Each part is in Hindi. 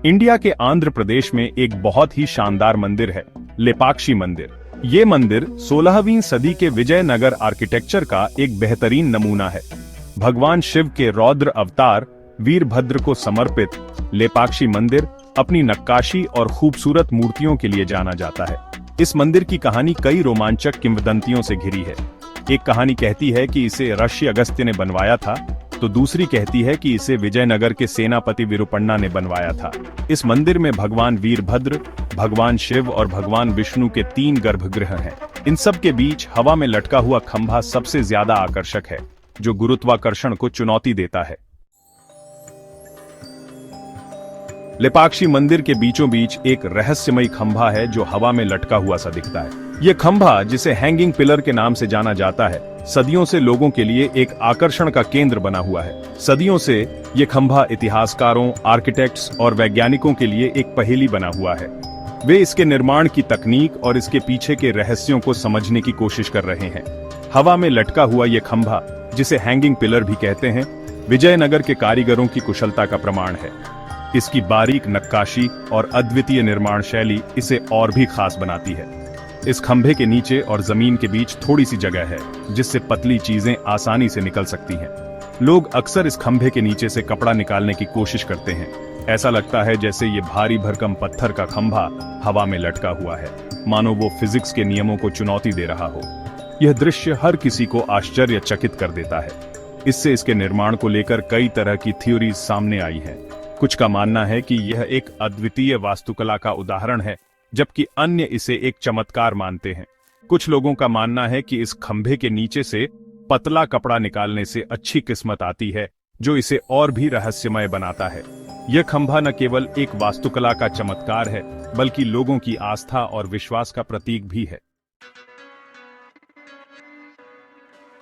इंडिया के आंध्र प्रदेश में एक बहुत ही शानदार मंदिर है, लेपाक्षी मंदिर। ये मंदिर 16वीं सदी के विजयनगर आर्किटेक्चर का एक बेहतरीन नमूना है। भगवान शिव के रौद्र अवतार वीरभद्र को समर्पित लेपाक्षी मंदिर अपनी नक्काशी और खूबसूरत मूर्तियों के लिए जाना जाता है। इस मंदिर की कहानी कई रोमांचक किंवदंतियों से घिरी है। एक कहानी कहती है कि इसे ऋषि अगस्त्य ने बनवाया था, तो दूसरी कहती है कि इसे विजयनगर के सेनापति विरूपण्णा ने बनवाया था। इस मंदिर में भगवान वीरभद्र, भगवान शिव और भगवान विष्णु के 3 गर्भगृह हैं। इन सब के बीच हवा में लटका हुआ खंभा सबसे ज्यादा आकर्षक है, जो गुरुत्वाकर्षण को चुनौती देता है। लेपाक्षी मंदिर के बीचों बीच एक रहस्यमयी खंभा है जो हवा में लटका हुआ सा दिखता है। यह खंभा, जिसे हैंगिंग पिलर के नाम से जाना जाता है, सदियों से लोगों के लिए एक आकर्षण का केंद्र बना हुआ है। सदियों से यह खंभा इतिहासकारों, आर्किटेक्ट्स और वैज्ञानिकों के लिए एक पहेली बना हुआ है। वे इसके निर्माण की तकनीक और इसके पीछे के रहस्यों को समझने की कोशिश कर रहे हैं। हवा में लटका हुआ यह खंभा, जिसे हैंगिंग पिलर भी कहते हैं, विजयनगर के कारीगरों की कुशलता का प्रमाण है। इसकी बारीक नक्काशी और अद्वितीय निर्माण शैली इसे और भी खास बनाती है। इस खंभे के नीचे और जमीन के बीच थोड़ी सी जगह है, जिससे पतली चीजें आसानी से निकल सकती हैं। लोग अक्सर इस खंभे के नीचे से कपड़ा निकालने की कोशिश करते हैं। ऐसा लगता है जैसे ये भारी भरकम पत्थर का खंभा हवा में लटका हुआ है, मानो वो फिजिक्स के नियमों को चुनौती दे रहा हो। यह दृश्य हर किसी को आश्चर्यचकित कर देता है। इससे इसके निर्माण को लेकर कई तरह की थ्योरीज सामने आई हैं। कुछ का मानना है कि यह एक अद्वितीय वास्तुकला का उदाहरण है, जबकि अन्य इसे एक चमत्कार मानते हैं। कुछ लोगों का मानना है कि इस खंभे के नीचे से पतला कपड़ा निकालने से अच्छी किस्मत आती है, जो इसे और भी रहस्यमय बनाता है। यह खंभा न केवल एक वास्तुकला का चमत्कार है, बल्कि लोगों की आस्था और विश्वास का प्रतीक भी है।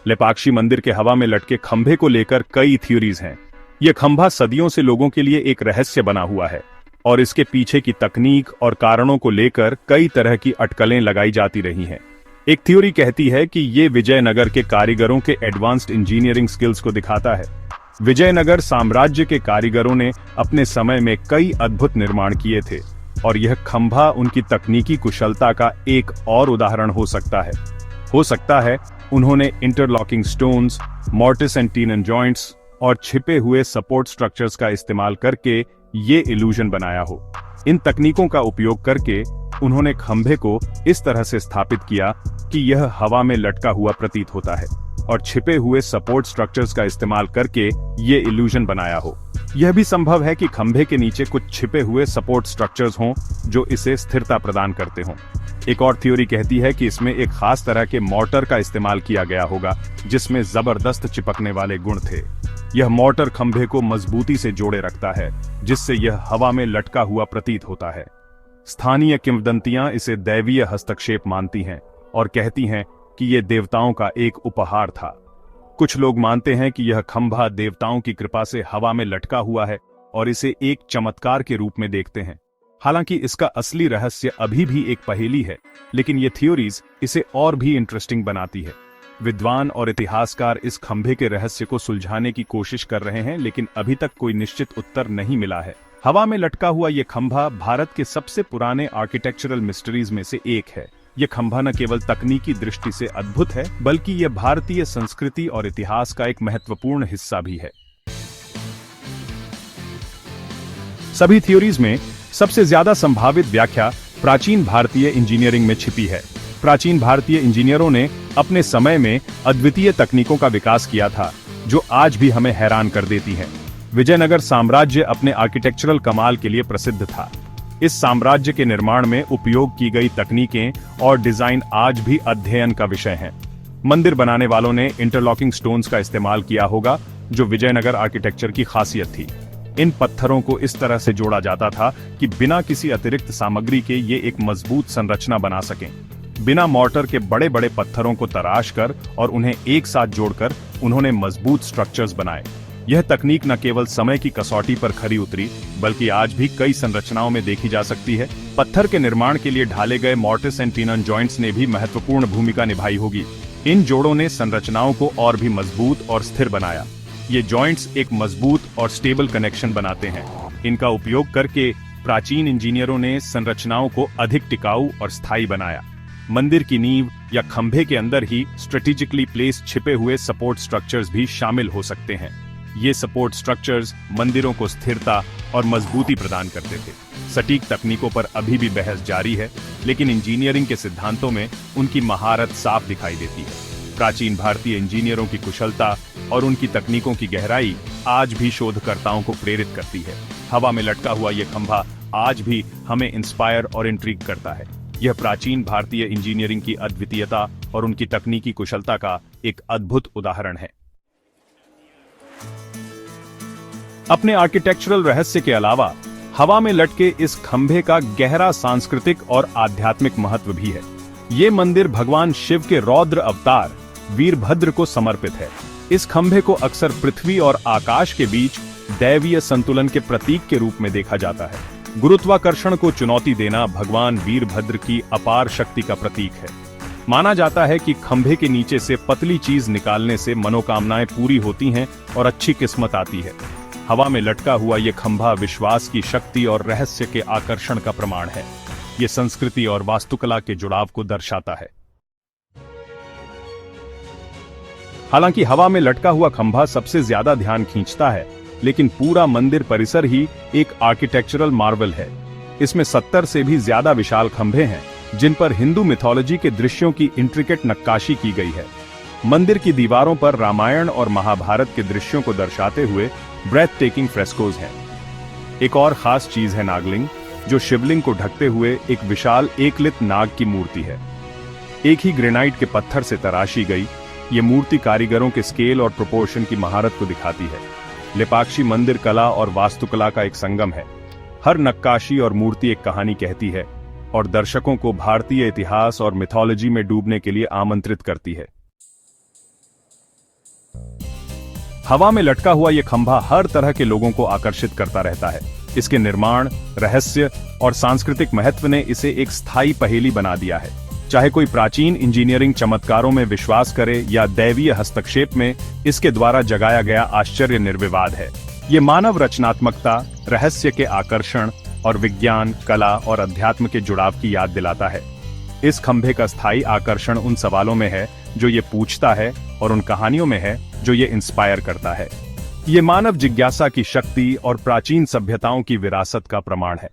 लेपाक्षी मंदिर के हवा में लटके खंभे को लेकर कई थ्योरीज हैं। यह खंभा सदियों से लोगों के लिए एक रहस्य बना हुआ है और इसके पीछे की तकनीक और कारणों को लेकर कई तरह की अटकलें लगाई जाती रही हैं। एक थ्योरी कहती है कि ये विजयनगर के कारीगरों के एडवांस्ड इंजीनियरिंग स्किल्स को दिखाता है। विजयनगर साम्राज्य के कारीगरों ने अपने समय में कई अद्भुत निर्माण किए थे और यह खंभा उनकी तकनीकी कुशलता का एक और उदाहरण हो सकता है उन्होंने interlocking stones, mortise and tenon joints और छिपे हुए सपोर्ट स्ट्रक्चर्स का इस्तेमाल करके ये इल्यूजन बनाया हो। इन तकनीकों का उपयोग करके उन्होंने खंभे को इस तरह से स्थापित किया कि यह हवा में लटका हुआ प्रतीत होता है और छिपे हुए सपोर्ट स्ट्रक्चर्स का इस्तेमाल करके ये इल्यूजन बनाया हो। यह भी संभव है कि खंभे के नीचे कुछ छिपे हुए सपोर्ट स्ट्रक्चर्स हों जो इसे स्थिरता प्रदान करते हों। एक और थ्योरी कहती है कि इसमें एक खास तरह के मॉर्टर का इस्तेमाल किया गया होगा, जिसमें जबरदस्त चिपकने वाले गुण थे। यह मॉर्टर खंभे को मजबूती से जोड़े रखता है, जिससे यह हवा में लटका हुआ प्रतीत होता है। स्थानीय किंवदंतियां इसे दैवीय हस्तक्षेप मानती हैं और कहती हैं कि यह देवताओं का एक उपहार था। कुछ लोग मानते हैं कि यह खंभा देवताओं की कृपा से हवा में लटका हुआ है और इसे एक चमत्कार के रूप में देखते हैं। हालांकि इसका असली रहस्य अभी भी एक पहेली है, लेकिन ये थ्योरीज इसे और भी इंटरेस्टिंग बनाती है। विद्वान और इतिहासकार इस खंभे के रहस्य को सुलझाने की कोशिश कर रहे हैं, लेकिन अभी तक कोई निश्चित उत्तर नहीं मिला है। हवा में लटका हुआ यह खंभा भारत के सबसे पुराने आर्किटेक्चरल मिस्ट्रीज में से एक है। यह खंभा न केवल तकनीकी दृष्टि से अद्भुत है, बल्कि यह भारतीय संस्कृति और इतिहास का एक महत्वपूर्ण हिस्सा भी है। सभी थ्योरीज में सबसे ज्यादा संभावित व्याख्या प्राचीन भारतीय इंजीनियरिंग में छिपी है। प्राचीन भारतीय इंजीनियरों ने अपने समय में अद्वितीय तकनीकों का विकास किया था, जो आज भी हमें हैरान कर देती हैं। विजयनगर साम्राज्य अपने आर्किटेक्चरल कमाल के लिए प्रसिद्ध था। इस साम्राज्य के निर्माण में उपयोग की गई तकनीकें और डिजाइन आज भी अध्ययन का विषय हैं। मंदिर बनाने वालों ने इंटरलॉकिंग स्टोन्स का इस्तेमाल किया होगा, जो विजयनगर आर्किटेक्चर की खासियत थी। इन पत्थरों को इस तरह से जोड़ा जाता था कि बिना किसी अतिरिक्त सामग्री के ये एक मजबूत संरचना बना सकें। बिना मॉर्टर के बड़े बड़े पत्थरों को तराश कर और उन्हें एक साथ जोड़कर उन्होंने मजबूत स्ट्रक्चर्स बनाए। यह तकनीक न केवल समय की कसौटी पर खरी उतरी, बल्कि आज भी कई संरचनाओं में देखी जा सकती है। पत्थर के निर्माण के लिए ढाले गए मॉर्टिस एंड टीनन जॉइंट्स ने भी महत्वपूर्ण भूमिका निभाई होगी। इन जोड़ों ने संरचनाओं को और भी मजबूत और स्थिर बनाया। ये जॉइंट्स एक मजबूत और स्टेबल कनेक्शन बनाते हैं। इनका उपयोग करके प्राचीन इंजीनियरों ने संरचनाओं को अधिक टिकाऊ और स्थायी बनाया। मंदिर की नींव या खंभे के अंदर ही स्ट्रेटेजिकली प्लेस्ड छिपे हुए सपोर्ट स्ट्रक्चर्स भी शामिल हो सकते हैं। ये सपोर्ट स्ट्रक्चर्स मंदिरों को स्थिरता और मजबूती प्रदान करते थे। सटीक तकनीकों पर अभी भी बहस जारी है, लेकिन इंजीनियरिंग के सिद्धांतों में उनकी महारत साफ दिखाई देती है। प्राचीन भारतीय इंजीनियरों की कुशलता और उनकी तकनीकों की गहराई आज भी शोधकर्ताओं को प्रेरित करती है। हवा में लटका हुआ यह खंभा आज भी हमें इंस्पायर और इंट्रिग करता है। यह प्राचीन भारतीय इंजीनियरिंग की अद्वितीयता और उनकी तकनीकी कुशलता का एक अद्भुत उदाहरण है। अपने आर्किटेक्चरल रहस्य के अलावा हवा में लटके इस खंभे का गहरा सांस्कृतिक और आध्यात्मिक महत्व भी है। ये मंदिर भगवान शिव के रौद्र अवतार वीरभद्र को समर्पित है। इस खंभे को अक्सर पृथ्वी और आकाश के बीच दैवीय संतुलन के प्रतीक के रूप में देखा जाता है। गुरुत्वाकर्षण को चुनौती देना भगवान वीरभद्र की अपार शक्ति का प्रतीक है। माना जाता है कि खंभे के नीचे से पतली चीज निकालने से मनोकामनाएं पूरी होती हैं और अच्छी किस्मत आती है। हवा में लटका हुआ यह खंभा विश्वास की शक्ति और रहस्य के आकर्षण का प्रमाण है। यह संस्कृति और वास्तुकला के जुड़ाव को दर्शाता है। हालांकि हवा में लटका हुआ खंभा सबसे ज्यादा ध्यान खींचता है, लेकिन पूरा मंदिर परिसर ही एक आर्किटेक्चरल मार्वल है। इसमें 70 से भी ज्यादा विशाल खंभे हैं, जिन पर हिंदू मिथोलॉजी के दृश्यों की इंट्रिकेट नक्काशी की गई है। मंदिर की दीवारों पर रामायण और महाभारत के दृश्यों को दर्शाते हुए ब्रेथ टेकिंग फ्रेस्कोज हैं। एक और खास चीज है नागलिंग, जो शिवलिंग को ढकते हुए एक विशाल एकलित नाग की मूर्ति है। एक ही ग्रेनाइट के पत्थर से तराशी गई ये मूर्ति कारीगरों के स्केल और प्रोपोर्शन की महारत को दिखाती है। लेपाक्षी मंदिर कला और वास्तुकला का एक संगम है। हर नक्काशी और मूर्ति एक कहानी कहती है और दर्शकों को भारतीय इतिहास और मिथोलॉजी में डूबने के लिए आमंत्रित करती है। हवा में लटका हुआ यह खंभा हर तरह के लोगों को आकर्षित करता रहता है। इसके निर्माण, रहस्य और सांस्कृतिक महत्व ने इसे एक स्थायी पहेली बना दिया है। चाहे कोई प्राचीन इंजीनियरिंग चमत्कारों में विश्वास करे या दैवीय हस्तक्षेप में इसके द्वारा जगाया गया आश्चर्य निर्विवाद है। ये मानव रचनात्मकता, रहस्य के आकर्षण और विज्ञान, कला और अध्यात्म के जुड़ाव की याद दिलाता है। इस खंभे का स्थायी आकर्षण उन सवालों में है जो ये पूछता है और उन कहानियों में है जो ये इंस्पायर करता है। ये मानव जिज्ञासा की शक्ति और प्राचीन सभ्यताओं की विरासत का प्रमाण है।